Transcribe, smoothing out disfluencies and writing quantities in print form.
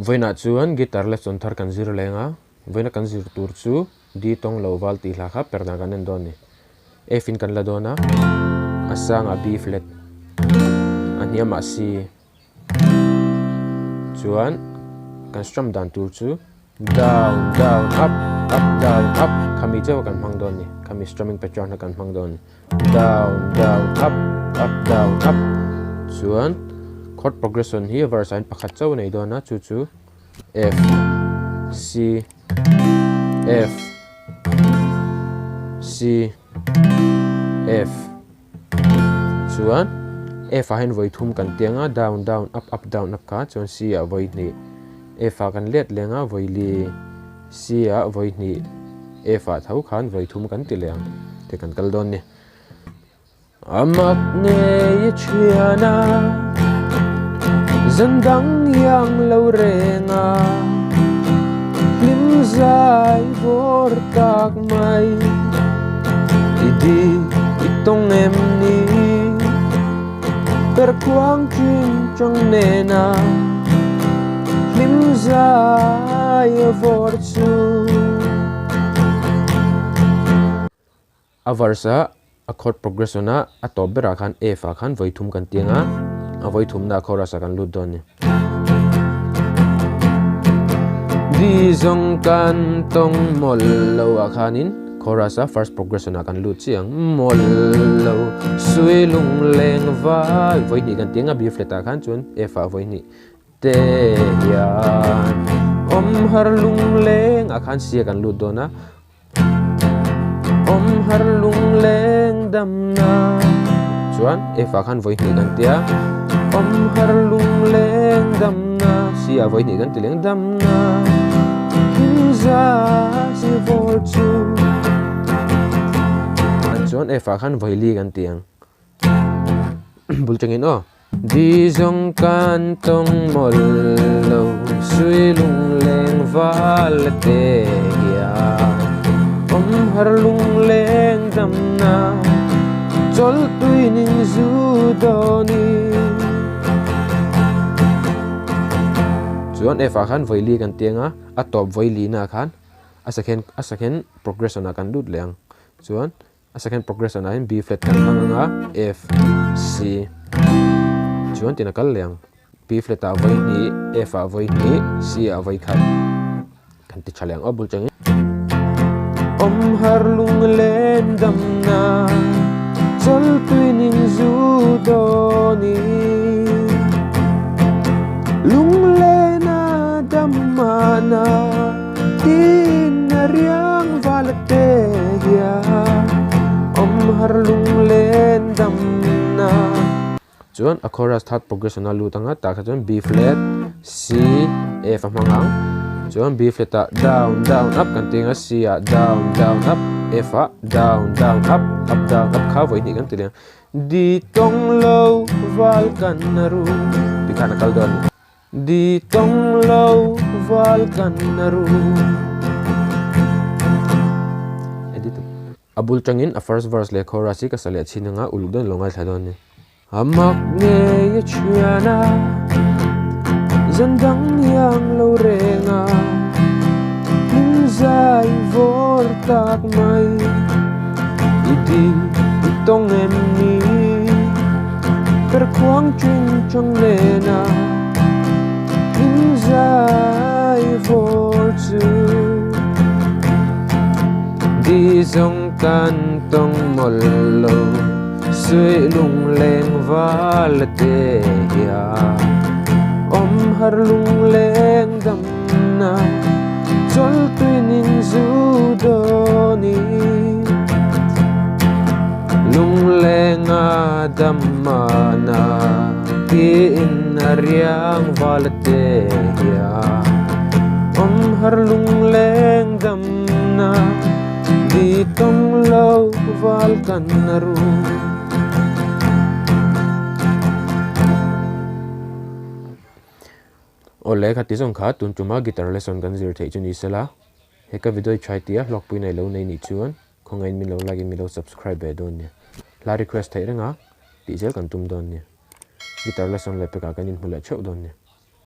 voina chuan guitar lesson thar kan zir lenga voina kan zir tur chu D tong lo wal ti hla kha perna kan en don ni F in kan la dona asang a B flat aniam a C chuan kan strum dan tur chu down down up up down up kami chaw kan hmang don ni kami strumming pattern kan hmang don down down up up down up chuan chord progression hi verse line pakhat chaw nei dona chu chu F C F C F chuan F a hen voi thum kan tianga down down up up down up ka chuan C a voi ni F a kan let lenga voi li C a voi ni F a thau khan voi thum kan ti leng te kan kal don ni amak ne ye chiana zandang yang lo renga lim zai vor tak mai idi itong em ni per quang chin trong nena lim zai vor chu avarsa a chord progression a top bera khan F a khan voi thum kan tianga a voi thum na chorus a kan lut don ni di zong kan tong mol lo a khanin chorus a first progression a kan lut chiang mol lo sui lung leng val voi ni kan tianga B flat a khan chun F a voi ni te yan om har lung leng a khan C kan lut dona om har lung leng dam na chuan F a khan voi ni kan tia om har lung leng dam na C a voi ni kan ti leng dam na za si vol chu chuan F a khan voi li kan tiang bul changin o di zong kan tong mol lo sui lung leng val te ya om har lung leng dam na chol tui ning zu doni chuan F a khan voi li kan tianga a top voi li na khan a second progression a kan lut leng chuan a second progression a B flat kan hmanga F C chuan tina kal leng B flat a voi ni F a voi ni C a voi khat kan ti chaleng o bul changi om har lung len dam na chol tui ning zu doni lung lena dam mana tin riang valate ya om har lung len dam na chuan a chorus third progression a lutanga ta kha chuan B flat C F a hmangang chuan B flat a down down up kan tinga C a down down up F a down down up up down up kha voi ni kan tileng di tong lo val kan naru di kana kal don di tong lo val kan naru edit abul changin a first verse le chorus ka sale chinanga uludon longai thadon ni amak ne ye chiana zandang yang lo renga lim zai vor tak mai idi itong em ni per quang chin trong nena lim zai vor chu di zong kan tong mol lo sui lung leng val te ya om har lung leng dam na chol tui nin zu doni lung leng a dam mana tin riang val te ya om har lung leng dam na di tong lo val kan naru ole khati jong kha tun tuma guitar lesson kan zir thei chuni sela heka video chai tia log pui nei lo nei ni chuan khongai min lo lagi mi lo subscribe be don ni la request thei renga ti jel kan tum don ni guitar lesson le pe ka kan in hula cheu don ni